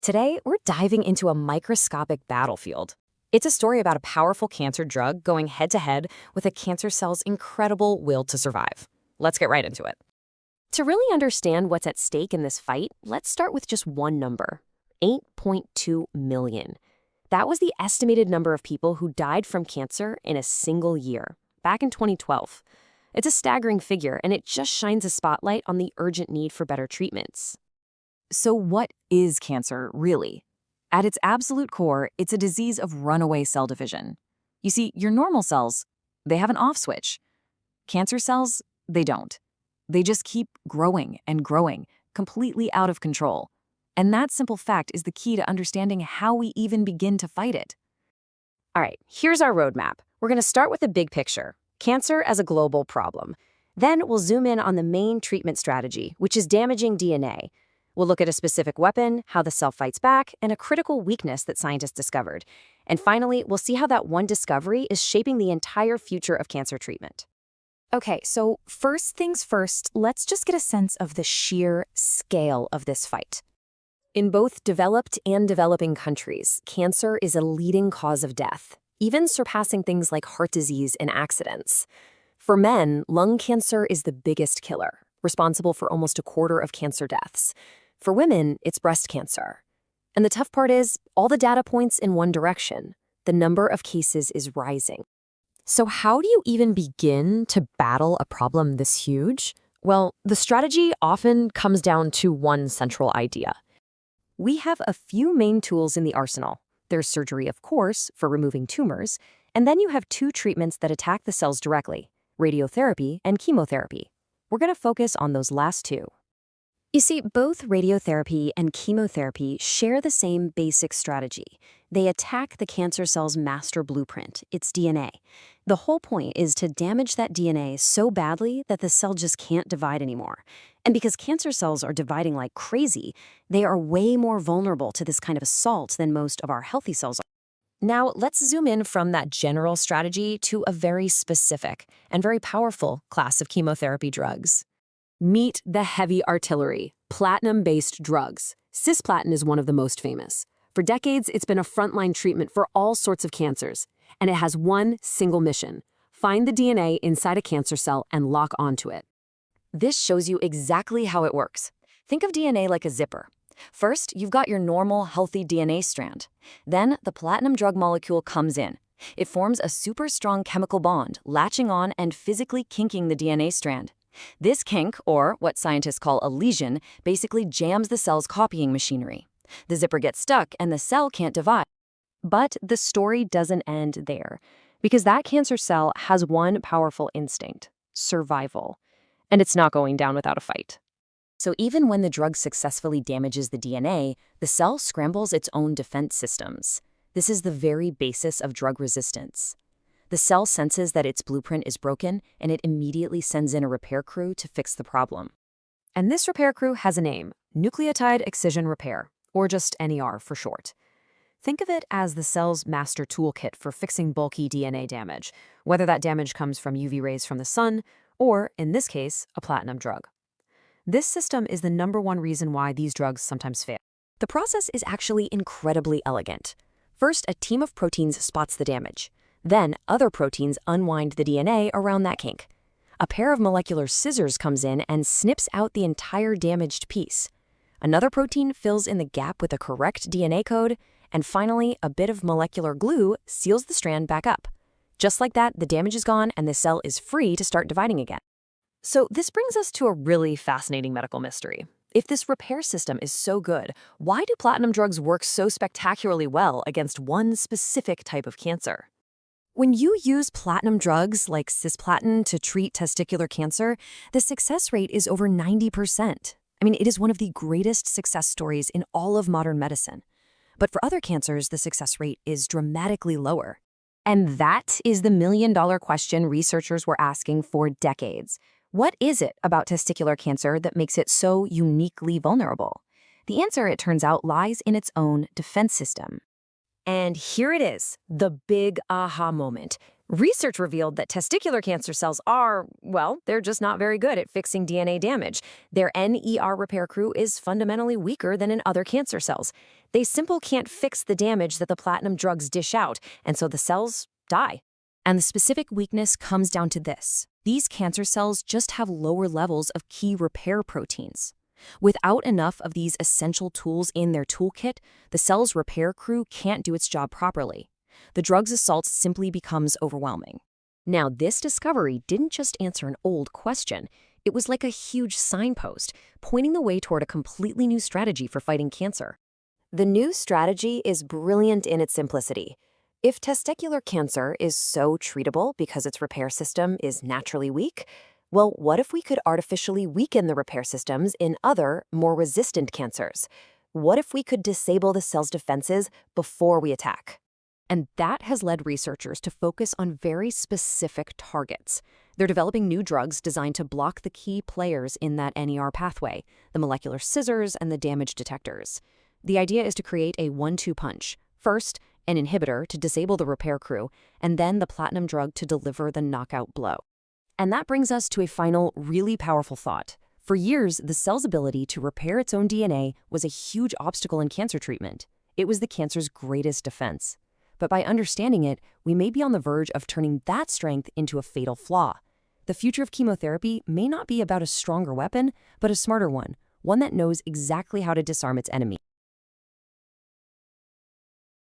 Today, we're diving into a microscopic battlefield. It's a story about a powerful cancer drug going head-to-head with a cancer cell's incredible will to survive. Let's get right into it. To really understand what's at stake in this fight, let's start with just one number: 8.2 million. That was the estimated number of people who died from cancer in a single year, back in 2012. It's a staggering figure, and it just shines a spotlight on the urgent need for better treatments. So what is cancer, really? At its absolute core, it's a disease of runaway cell division. You see, your normal cells, they have an off switch. Cancer cells, they don't. They just keep growing and growing, completely out of control. And that simple fact is the key to understanding how we even begin to fight it. All right, here's our roadmap. We're going to start with the big picture: cancer as a global problem. Then we'll zoom in on the main treatment strategy, which is damaging DNA. We'll look at a specific weapon, how the cell fights back, and a critical weakness that scientists discovered. And finally, we'll see how that one discovery is shaping the entire future of cancer treatment. Okay, so first things first, let's just get a sense of the sheer scale of this fight. In both developed and developing countries, cancer is a leading cause of death, even surpassing things like heart disease and accidents. For men, lung cancer is the biggest killer, responsible for almost a quarter of cancer deaths. For women, it's breast cancer. And the tough part is, all the data points in one direction. The number of cases is rising. So how do you even begin to battle a problem this huge? Well, the strategy often comes down to one central idea. We have a few main tools in the arsenal. There's surgery, of course, for removing tumors, and then you have two treatments that attack the cells directly: radiotherapy and chemotherapy. We're going to focus on those last two. You see, both radiotherapy and chemotherapy share the same basic strategy. They attack the cancer cell's master blueprint, its DNA. The whole point is to damage that DNA so badly that the cell just can't divide anymore. And because cancer cells are dividing like crazy, they are way more vulnerable to this kind of assault than most of our healthy cells are. Now, let's zoom in from that general strategy to a very specific and very powerful class of chemotherapy drugs. Meet the heavy artillery, platinum-based drugs. Cisplatin is one of the most famous. For decades, it's been a frontline treatment for all sorts of cancers, and it has one single mission: find the DNA inside a cancer cell and lock onto it. This shows you exactly how it works. Think of DNA like a zipper. First, you've got your normal, healthy DNA strand. Then, the platinum drug molecule comes in. It forms a super strong chemical bond, latching on and physically kinking the DNA strand. This kink, or what scientists call a lesion, basically jams the cell's copying machinery. The zipper gets stuck and the cell can't divide. But the story doesn't end there, because that cancer cell has one powerful instinct: survival. And it's not going down without a fight. So even when the drug successfully damages the DNA, the cell scrambles its own defense systems. This is the very basis of drug resistance. The cell senses that its blueprint is broken, and it immediately sends in a repair crew to fix the problem. And this repair crew has a name: nucleotide excision repair, or just NER for short. Think of it as the cell's master toolkit for fixing bulky DNA damage, whether that damage comes from UV rays from the sun, or, in this case, a platinum drug. This system is the #1 reason why these drugs sometimes fail. The process is actually incredibly elegant. First, a team of proteins spots the damage. Then, other proteins unwind the DNA around that kink. A pair of molecular scissors comes in and snips out the entire damaged piece. Another protein fills in the gap with the correct DNA code, and finally, a bit of molecular glue seals the strand back up. Just like that, the damage is gone and the cell is free to start dividing again. So this brings us to a really fascinating medical mystery. If this repair system is so good, why do platinum drugs work so spectacularly well against one specific type of cancer? When you use platinum drugs like cisplatin to treat testicular cancer, the success rate is over 90%. I mean, it is one of the greatest success stories in all of modern medicine. But for other cancers, the success rate is dramatically lower. And that is the million-dollar question researchers were asking for decades. What is it about testicular cancer that makes it so uniquely vulnerable? The answer, it turns out, lies in its own defense system. And here it is, the big aha moment. Research revealed that testicular cancer cells are, well, they're just not very good at fixing DNA damage. Their NER repair crew is fundamentally weaker than in other cancer cells. They simply can't fix the damage that the platinum drugs dish out, and so the cells die. And the specific weakness comes down to this. These cancer cells just have lower levels of key repair proteins. Without enough of these essential tools in their toolkit, the cell's repair crew can't do its job properly. The drug's assault simply becomes overwhelming. Now, this discovery didn't just answer an old question. It was like a huge signpost, pointing the way toward a completely new strategy for fighting cancer. The new strategy is brilliant in its simplicity. If testicular cancer is so treatable because its repair system is naturally weak, well, what if we could artificially weaken the repair systems in other, more resistant cancers? What if we could disable the cell's defenses before we attack? And that has led researchers to focus on very specific targets. They're developing new drugs designed to block the key players in that NER pathway, the molecular scissors and the damage detectors. The idea is to create a 1-2 punch. First, an inhibitor to disable the repair crew, and then the platinum drug to deliver the knockout blow. And that brings us to a final, really powerful thought. For years, the cell's ability to repair its own DNA was a huge obstacle in cancer treatment. It was the cancer's greatest defense. But by understanding it, we may be on the verge of turning that strength into a fatal flaw. The future of chemotherapy may not be about a stronger weapon, but a smarter one that knows exactly how to disarm its enemy.